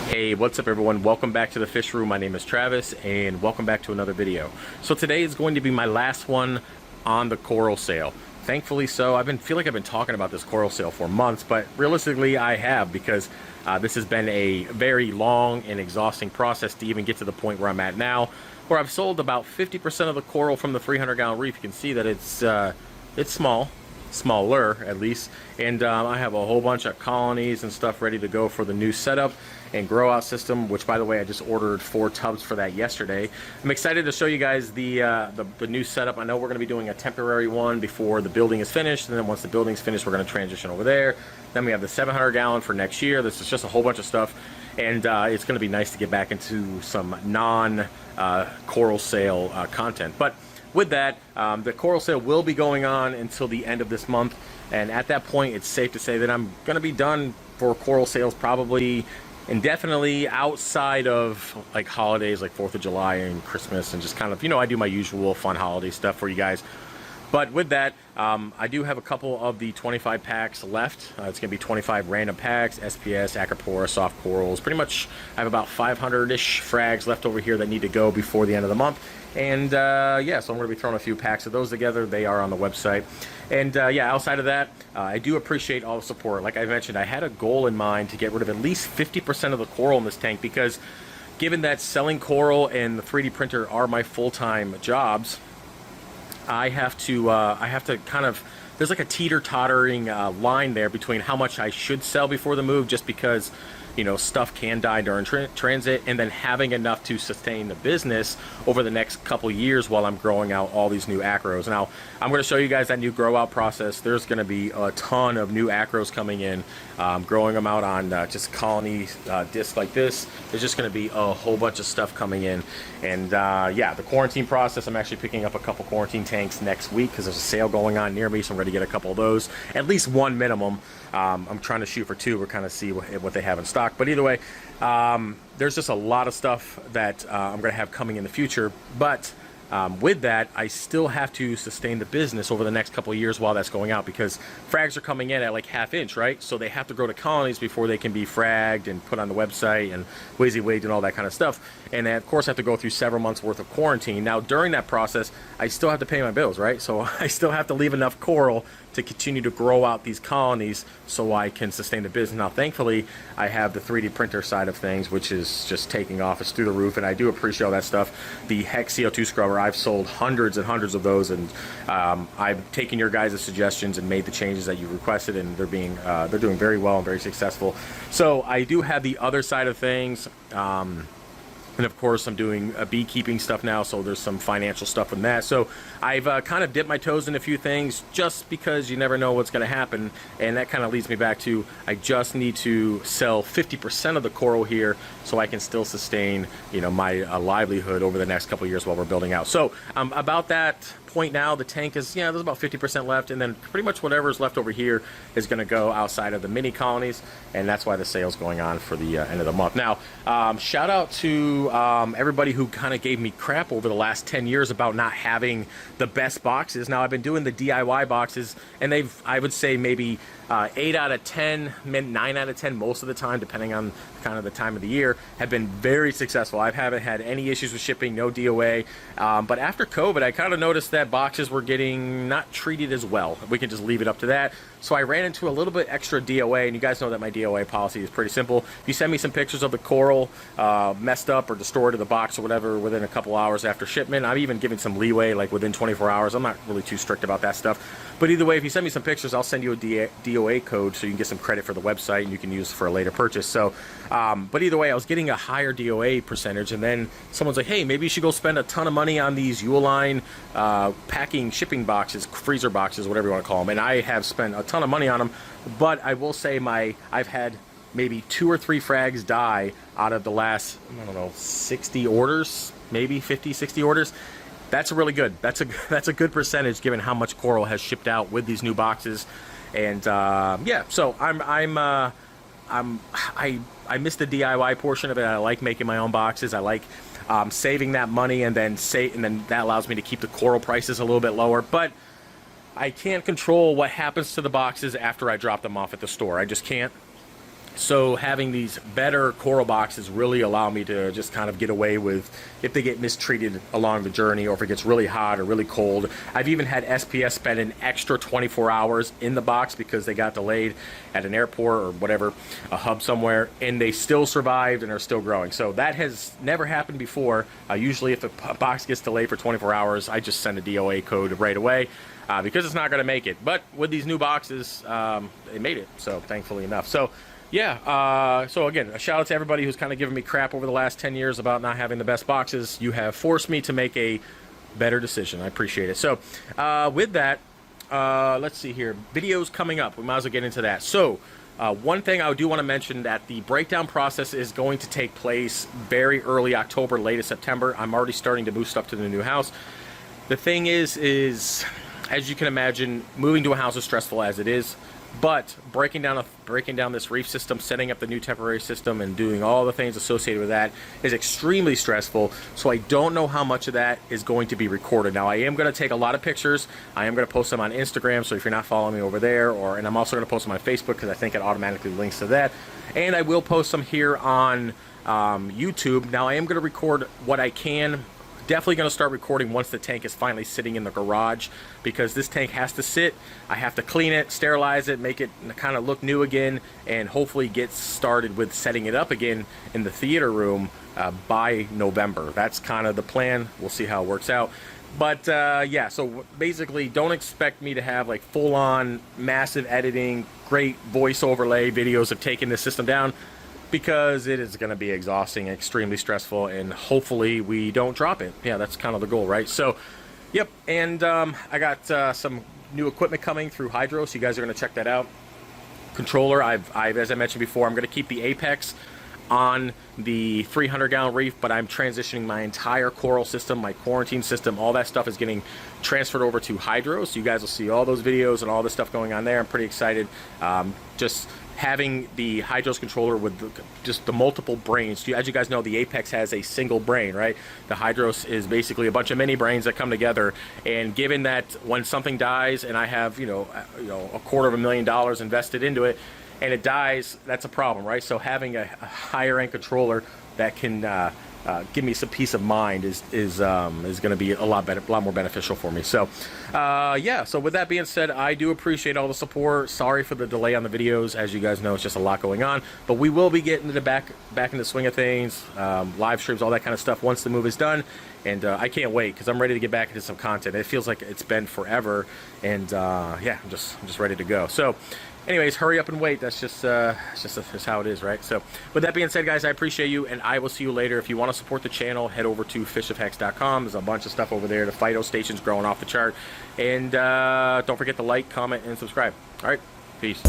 Hey, what's up everyone? Welcome back to the Fish Room. My name is Travis and welcome back to another video. So today is going to be my last one on the coral sale. Thankfully so. Feel like I've been talking about this coral sale for months, but realistically I have because this has been a very long and exhausting process to even get to the point where I'm at now, where I've sold about 50% of the coral from the 300-gallon reef. You can see that it's smaller at least, and I have a whole bunch of colonies and stuff ready to go for the new setup and grow out system, which by the way I just ordered 4 tubs for that yesterday. I'm excited to show you guys the new setup. I know we're going to be doing a temporary one before the building is finished, and then once the building's finished we're going to transition over there. Then we have the 700-gallon for next year. This is just a whole bunch of stuff, and it's going to be nice to get back into some non coral sale content. But with that, the coral sale will be going on until the end of this month, and at that point it's safe to say that I'm going to be done for coral sales probably indefinitely, outside of like holidays like 4th of July and Christmas, and just kind of, you know, I do my usual fun holiday stuff for you guys. But with that, I do have a couple of the 25 packs left. It's going to be 25 random packs, SPS, Acropora, soft corals. Pretty much I have about 500-ish frags left over here that need to go before the end of the month. And yeah, so I'm going to be throwing a few packs of those together. They are on the website. And yeah, outside of that, I do appreciate all the support. Like I mentioned, I had a goal in mind to get rid of at least 50% of the coral in this tank, because given that selling coral and the 3D printer are my full-time jobs, I have to kind of, there's like a teeter-tottering line there between how much I should sell before the move, just because, you know, stuff can die during transit, and then having enough to sustain the business over the next couple years while I'm growing out all these new acros. Now, I'm going to show you guys that new grow out process. There's going to be a ton of new acros coming in, growing them out on just colony discs like this. There's just going to be a whole bunch of stuff coming in. And yeah, the quarantine process, I'm actually picking up a couple quarantine tanks next week because there's a sale going on near me, so I'm ready to get a couple of those, at least one minimum. I'm trying to shoot for 2. We're kind of see what they have in stock. But either way, there's just a lot of stuff that I'm going to have coming in the future. But with that, I still have to sustain the business over the next couple of years while that's going out, because frags are coming in at like 1/2 inch, right? So they have to grow to colonies before they can be fragged and put on the website and WYSIWYG and all that kind of stuff. And they, of course, have to go through several months worth of quarantine. Now, during that process, I still have to pay my bills, right? So I still have to leave enough coral to continue to grow out these colonies so I can sustain the business. Now, thankfully, I have the 3D printer side of things, which is just taking off. It's through the roof, and I do appreciate all that stuff. The Hex CO2 scrubber, I've sold hundreds and hundreds of those, and I've taken your guys' suggestions and made the changes that you requested, and they're doing very well and very successful. So I do have the other side of things. And of course, I'm doing beekeeping stuff now, so there's some financial stuff in that. So I've kind of dipped my toes in a few things, just because you never know what's going to happen. And that kind of leads me back to, I just need to sell 50% of the coral here so I can still sustain, you know, my livelihood over the next couple of years while we're building out. So about that point now, the tank is, yeah, there's about 50% left, and then pretty much whatever's left over here is going to go outside of the mini colonies, and that's why the sale's going on for the end of the month. Now, shout out to everybody who kind of gave me crap over the last 10 years about not having the best boxes. Now, I've been doing the DIY boxes, and they've, I would say, maybe 8 out of 10, 9 out of 10 most of the time, depending on kind of the time of the year, have been very successful. I haven't had any issues with shipping, no DOA. But after COVID, I kind of noticed that boxes were getting not treated as well. We can just leave it up to that. So I ran into a little bit extra DOA, and you guys know that my DOA policy is pretty simple. If you send me some pictures of the coral messed up or distorted in the box or whatever within a couple hours after shipment, I'm even giving some leeway, like within 24 hours. I'm not really too strict about that stuff. But either way, if you send me some pictures, I'll send you a DOA code so you can get some credit for the website and you can use for a later purchase. So, but either way, I was getting a higher DOA percentage, and then someone's like, hey, maybe you should go spend a ton of money on these Uline packing shipping boxes, freezer boxes, whatever you want to call them. And I have spent a ton of money on them, but I will say I've had maybe 2 or 3 frags die out of the last, I don't know, 60 orders, maybe 50, 60 orders. That's really good. That's a good percentage given how much coral has shipped out with these new boxes. And yeah, so I miss the DIY portion of it. I like making my own boxes. I like saving that money, and then that allows me to keep the coral prices a little bit lower. But I can't control what happens to the boxes after I drop them off at the store. I just can't. So having these better coral boxes really allow me to just kind of get away with if they get mistreated along the journey, or if it gets really hot or really cold. I've even had SPS spend an extra 24 hours in the box because they got delayed at an airport or whatever, a hub somewhere, and they still survived and are still growing. So that has never happened before. Usually if a box gets delayed for 24 hours, I just send a DOA code right away. Because it's not going to make it. But with these new boxes, it made it, so thankfully enough. So yeah, so again, a shout out to everybody who's kind of given me crap over the last 10 years about not having the best boxes. You have forced me to make a better decision. I appreciate it. So with that, let's see here. Videos coming up. We might as well get into that. So one thing I do want to mention, that the breakdown process is going to take place very early October, latest September. I'm already starting to move stuff to the new house. The thing is as you can imagine, moving to a house is stressful as it is, but breaking down this reef system, setting up the new temporary system, and doing all the things associated with that is extremely stressful. So I don't know how much of that is going to be recorded. Now, I am going to take a lot of pictures. I am going to post them on Instagram, so if you're not following me over there, and I'm also going to post them on Facebook because I think it automatically links to that. And I will post some here on YouTube. Now, I am going to record what I can. Definitely going to start recording once the tank is finally sitting in the garage, because this tank has to sit. I have to clean it, sterilize it, make it kind of look new again, and hopefully get started with setting it up again in the theater room by November. That's kind of the plan. We'll see how it works out. But yeah, so basically don't expect me to have like full-on massive editing, great voice overlay videos of taking this system down, because it is going to be exhausting, extremely stressful, and hopefully we don't drop it. Yeah, that's kind of the goal, right? So, yep, and I got some new equipment coming through Hydro, so you guys are going to check that out. Controller, I've as I mentioned before, I'm going to keep the Apex on the 300-gallon reef, but I'm transitioning my entire coral system, my quarantine system, all that stuff is getting transferred over to Hydro, so you guys will see all those videos and all this stuff going on there. I'm pretty excited. Just having the Hydros controller with just the multiple brains. As you guys know, the Apex has a single brain, right? The Hydros is basically a bunch of mini brains that come together, and given that when something dies and I have, $250,000 invested into it, and it dies, that's a problem, right? So having a higher end controller that can give me some peace of mind is going to be a lot more beneficial for me. So yeah, so with that being said, I do appreciate all the support. Sorry for the delay on the videos. As you guys know, it's just a lot going on, but we will be getting back in the swing of things, live streams, all that kind of stuff once the move is done. And I can't wait, because I'm ready to get back into some content. It feels like it's been forever, and yeah, I'm just ready to go. So anyways, hurry up and wait. That's just how it is, right? So with that being said, guys, I appreciate you, and I will see you later. If you want to support the channel, head over to fishofhex.com. There's a bunch of stuff over there. The Phyto station's growing off the chart. And don't forget to like, comment, and subscribe. All right, peace.